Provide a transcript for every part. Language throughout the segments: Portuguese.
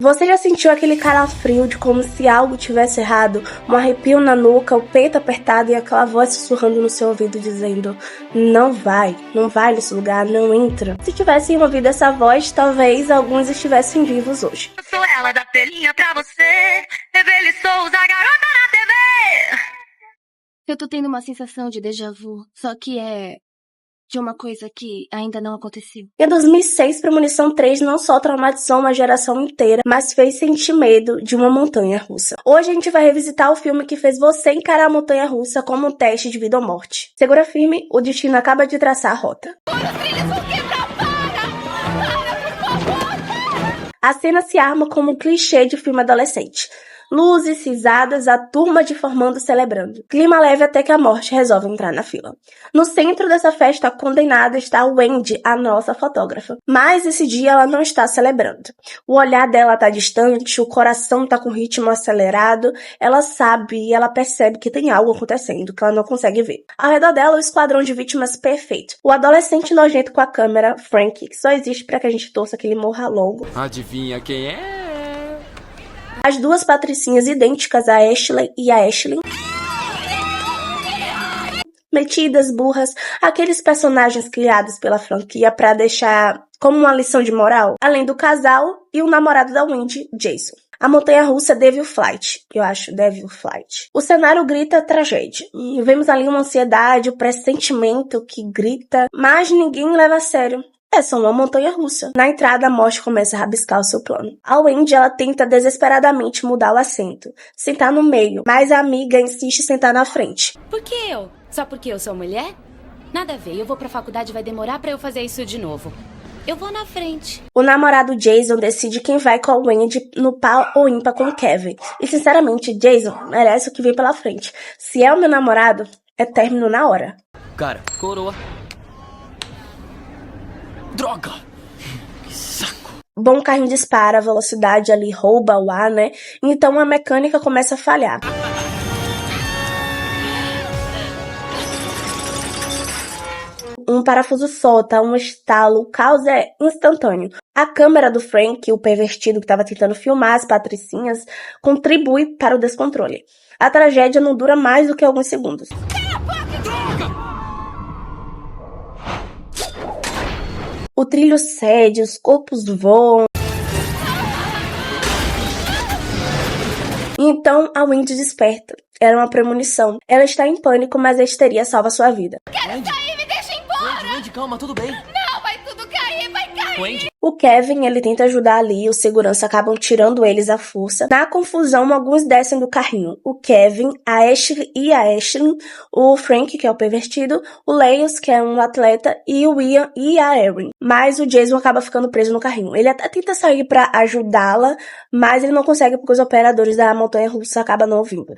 Você já sentiu aquele calafrio de como se algo tivesse errado? Um arrepio na nuca, o peito apertado e aquela voz sussurrando no seu ouvido dizendo: não vai nesse lugar, não entra. Se tivessem ouvido essa voz, talvez alguns estivessem vivos hoje. Eu sou ela da telinha pra você, Evelyn Souza, garota na TV. Eu tô tendo uma sensação de déjà vu, só que é de uma coisa que ainda não aconteceu. Em 2006, Premonição 3 não só traumatizou uma geração inteira, mas fez sentir medo de uma montanha-russa. Hoje a gente vai revisitar o filme que fez você encarar a montanha-russa como um teste de vida ou morte. Segura firme, o destino acaba de traçar a rota. A cena se arma como um clichê de filme adolescente. Luzes, risadas, a turma de formando celebrando. Clima leve até que a morte resolve entrar na fila. No centro dessa festa condenada está Wendy, a nossa fotógrafa. Mas esse dia ela não está celebrando. O olhar dela está distante, o coração está com ritmo acelerado. Ela sabe e ela percebe que tem algo acontecendo, que ela não consegue ver. Ao redor dela, o esquadrão de vítimas perfeito. O adolescente nojento com a câmera, Frank, que só existe para que a gente torça que ele morra logo. Adivinha quem é? As duas patricinhas idênticas a Ashley e a Ashlyn. Metidas, burras, aqueles personagens criados pela franquia pra deixar como uma lição de moral. Além do casal e o namorado da Wendy, Jason. A montanha-russa Devil Flight. Eu acho Devil Flight. O cenário grita tragédia. Vemos ali uma ansiedade, um pressentimento que grita, mas ninguém leva a sério. É só uma montanha-russa. Na entrada, a morte começa a rabiscar o seu plano. A Wendy, ela tenta desesperadamente mudar o assento, sentar no meio, mas a amiga insiste em sentar na frente. Por que eu? Só porque eu sou mulher? Nada a ver, eu vou pra faculdade e vai demorar pra eu fazer isso de novo. Eu vou na frente. O namorado Jason decide quem vai com a Wendy no par ou ímpar com o Kevin. E sinceramente, Jason merece o que vem pela frente. Se é o meu namorado, é término na hora. Cara, coroa. Droga! Que saco! Bom, o carrinho dispara, a velocidade ali rouba o ar, né? Então a mecânica começa a falhar. Um parafuso solta, um estalo, o caos é instantâneo. A câmera do Frank, o pervertido que estava tentando filmar as patricinhas, contribui para o descontrole. A tragédia não dura mais do que alguns segundos. O trilho cede, os corpos voam. Então a Wendy desperta. Era uma premonição. Ela está em pânico, mas a histeria salva sua vida. Quero sair, me deixa embora. Wendy, calma, tudo bem? Não, vai tudo cair, vai cair. Wendy? O Kevin, ele tenta ajudar ali, os seguranças acabam tirando eles à força. Na confusão, alguns descem do carrinho. O Kevin, a Ashley e a Ashlyn, o Frank, que é o pervertido, o Laius, que é um atleta, e o Ian e a Erin. Mas o Jason acaba ficando preso no carrinho. Ele até tenta sair pra ajudá-la, mas ele não consegue porque os operadores da montanha-russa acabam não ouvindo.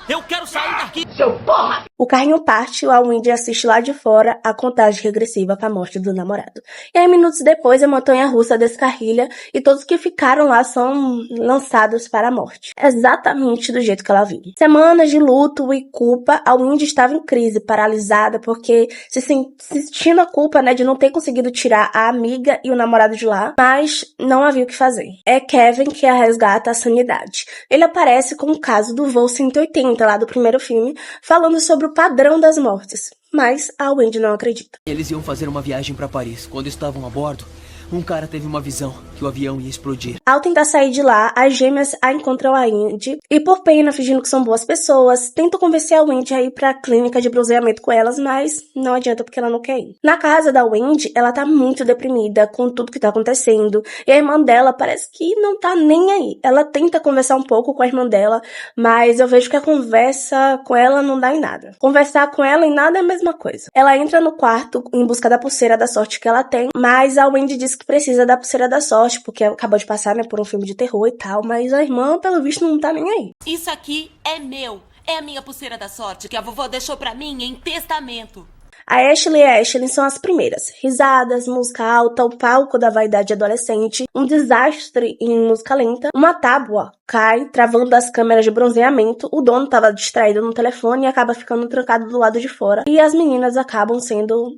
Eu quero sair daqui! Seu porra! O carrinho parte e a Wendy assiste lá de fora a contagem regressiva para a morte do namorado. E aí, minutos depois, a montanha-russa descarrilha e todos que ficaram lá são lançados para a morte. Exatamente do jeito que ela vive. Semanas de luto e culpa, a Wendy estava em crise, paralisada, porque sentindo a culpa, né, de não ter conseguido tirar a amiga e o namorado de lá, mas não havia o que fazer. É Kevin que a resgata a sanidade. Ele aparece com o caso do voo 180, lá do primeiro filme, falando sobre o padrão das mortes, mas a Wendy não acredita. Eles iam fazer uma viagem pra Paris. Quando estavam a bordo, um cara teve uma visão que o avião ia explodir. Ao tentar sair de lá, as gêmeas a encontram a Wendy e, por pena, fingindo que são boas pessoas, tentam convencer a Wendy a ir pra clínica de bronzeamento com elas, mas não adianta porque ela não quer ir. Na casa da Wendy, ela tá muito deprimida com tudo que tá acontecendo e a irmã dela parece que não tá nem aí. Ela tenta conversar um pouco com a irmã dela, mas eu vejo que a conversa com ela não dá em nada. Conversar com ela em nada é a mesma coisa. Ela entra no quarto em busca da pulseira da sorte que ela tem, mas a Wendy diz que precisa da pulseira da sorte, porque acabou de passar, né, por um filme de terror e tal, mas a irmã, pelo visto, não tá nem aí. Isso aqui é meu. É a minha pulseira da sorte que a vovó deixou pra mim em testamento. A Ashley e a Ashlyn são as primeiras. Risadas, música alta, o palco da vaidade adolescente, um desastre em música lenta, uma tábua cai, travando as câmeras de bronzeamento, o dono estava distraído no telefone e acaba ficando trancado do lado de fora, e as meninas acabam sendo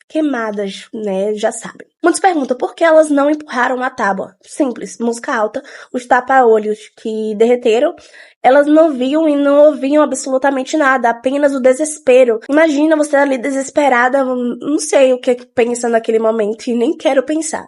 queimadas, né, já sabem. Muitos perguntam por que elas não empurraram a tábua. Simples, música alta, os tapa-olhos que derreteram, elas não viam e não ouviam absolutamente nada, apenas o desespero. Imagina você ali desesperada, não sei o que pensa naquele momento e nem quero pensar.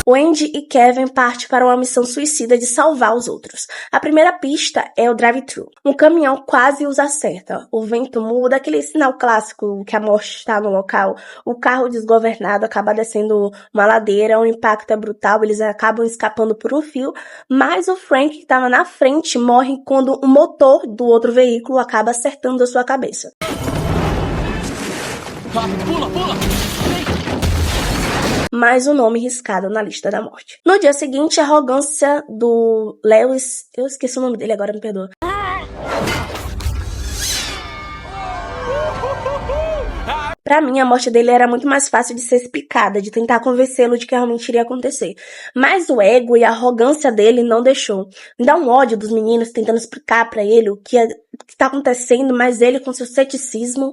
Wendy e Kevin partem para uma missão suicida de salvar os outros. A primeira pista é o drive-thru. Um caminhão quase os acerta. O vento muda, aquele sinal clássico que a morte está no local. O carro desgovernado acaba descendo uma ladeira, o impacto é brutal, eles acabam escapando por um fio, mas o Frank, que estava na frente, morre quando o motor do outro veículo acaba acertando a sua cabeça. Pula, pula! Mais um nome riscado na lista da morte. No dia seguinte, a arrogância do Lewis... Eu esqueci o nome dele agora, me perdoa. Pra mim, a morte dele era muito mais fácil de ser explicada, de tentar convencê-lo de que realmente iria acontecer. Mas o ego e a arrogância dele não deixou. Me dá um ódio dos meninos tentando explicar pra ele o que tá acontecendo, mas ele com seu ceticismo...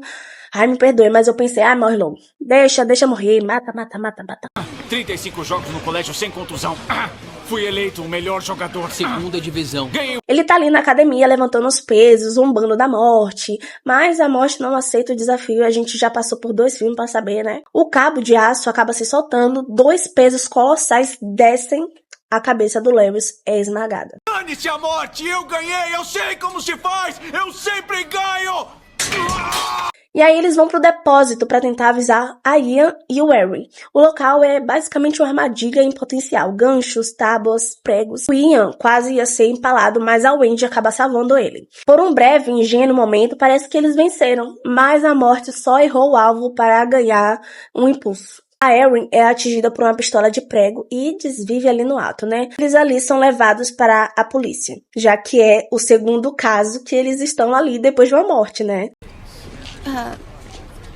Ai, me perdoe, mas eu pensei, morre logo. Deixa morrer, mata. 35 jogos no colégio sem contusão. Fui eleito o melhor jogador. Segunda divisão. Ganhei. Ele tá ali na academia levantando os pesos, zombando da morte, mas a morte não aceita o desafio, a gente já passou por 2 filmes pra saber, né? O cabo de aço acaba se soltando, 2 pesos colossais descem, a cabeça do Lewis é esmagada. Dane-se a morte, eu ganhei, eu sei como se faz, eu sempre ganho! E aí eles vão pro depósito pra tentar avisar a Ian e o Harry. O local é basicamente uma armadilha em potencial. Ganchos, tábuas, pregos. O Ian quase ia ser empalado, mas a Wendy acaba salvando ele. Por um breve e ingênuo momento, parece que eles venceram, mas a morte só errou o alvo para ganhar um impulso. A Erin é atingida por uma pistola de prego e desvive ali no ato, né? Eles ali são levados para a polícia, já que é o segundo caso que eles estão ali depois de uma morte, né?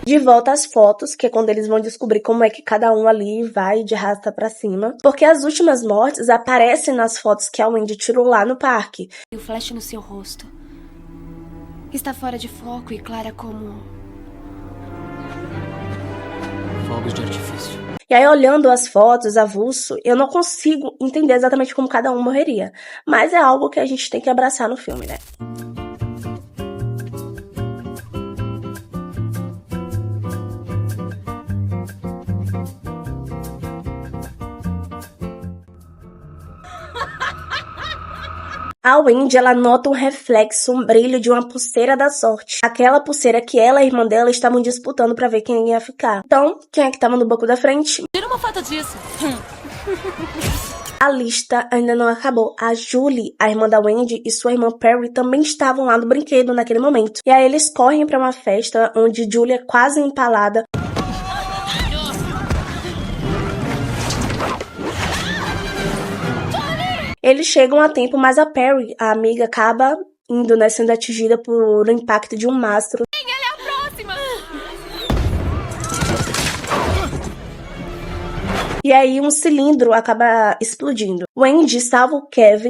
De volta às fotos, que é quando eles vão descobrir como é que cada um ali vai de rasta pra cima. Porque as últimas mortes aparecem nas fotos que a Wendy tirou lá no parque. O flash no seu rosto está fora de foco e clara como... Fogos de artifício. E aí, olhando as fotos, avulso, eu não consigo entender exatamente como cada um morreria. Mas é algo que a gente tem que abraçar no filme, né? A Wendy, ela nota um reflexo, um brilho de uma pulseira da sorte. Aquela pulseira que ela e a irmã dela estavam disputando pra ver quem ia ficar. Então, quem é que tava no banco da frente? Tira uma foto disso. A lista ainda não acabou. A Julie, a irmã da Wendy, e sua irmã Perry também estavam lá no brinquedo naquele momento. E aí eles correm pra uma festa onde Julie é quase empalada. Eles chegam a tempo, mas a Perry, a amiga, acaba indo, né, sendo atingida por um impacto de um mastro. Ela é a próxima! E aí um cilindro acaba explodindo. Wendy salva o Kevin.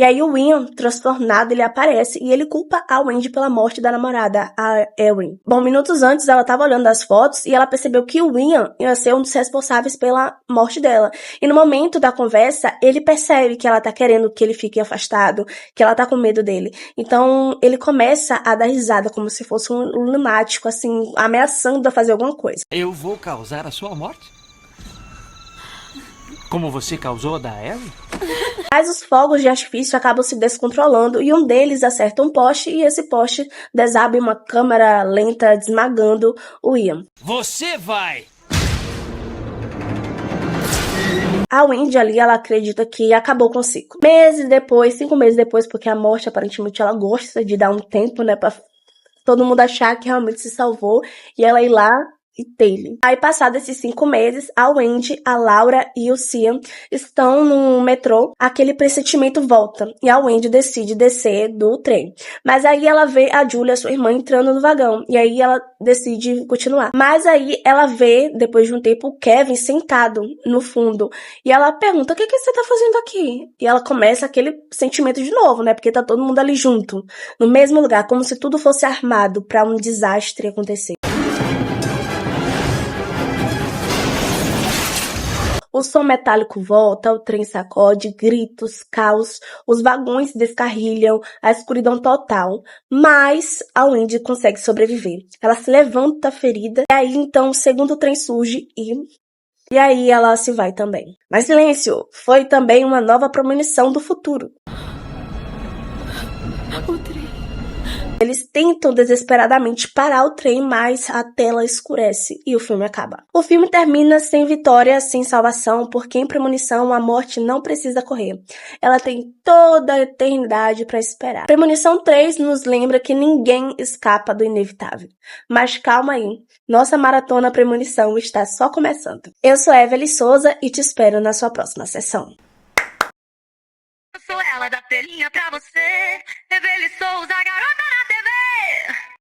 E aí o Ian, transtornado, ele aparece e ele culpa a Wendy pela morte da namorada, a Erin. Bom, minutos antes ela tava olhando as fotos e ela percebeu que o Ian ia ser um dos responsáveis pela morte dela. E no momento da conversa, ele percebe que ela tá querendo que ele fique afastado, que ela tá com medo dele. Então ele começa a dar risada como se fosse um lunático, assim, ameaçando a fazer alguma coisa. Eu vou causar a sua morte? Como você causou a da Ellie? Mas os fogos de artifício acabam se descontrolando e um deles acerta um poste e esse poste desaba em uma câmera lenta, esmagando o Ian. Você vai! A Wendy ali, ela acredita que acabou com o ciclo. 5 meses depois, porque a morte aparentemente ela gosta de dar um tempo, né, pra todo mundo achar que realmente se salvou e ela ir lá e Taylor. Aí, passados esses 5 meses, a Wendy, a Laura e o Cian estão no metrô. Aquele pressentimento volta e a Wendy decide descer do trem. Mas aí ela vê a Julia, sua irmã, entrando no vagão. E aí ela decide continuar. Mas aí ela vê, depois de um tempo, o Kevin sentado no fundo. E ela pergunta, o que você tá fazendo aqui? E ela começa aquele sentimento de novo, né? Porque tá todo mundo ali junto, no mesmo lugar, como se tudo fosse armado pra um desastre acontecer. O som metálico volta, o trem sacode, gritos, caos, os vagões descarrilham, a escuridão total. Mas a Wendy consegue sobreviver. Ela se levanta ferida, e aí então o segundo trem surge e aí ela se vai também. Mas silêncio! Foi também uma nova premonição do futuro. Eles tentam desesperadamente parar o trem, mas a tela escurece e o filme acaba. O filme termina sem vitória, sem salvação, porque em Premonição a morte não precisa correr. Ela tem toda a eternidade para esperar. Premonição 3 nos lembra que ninguém escapa do inevitável. Mas calma aí, nossa maratona Premonição está só começando. Eu sou Evelyn Souza e te espero na sua próxima sessão. Eu sou ela da telinha pra você. Evelyn Souza, garota na TV.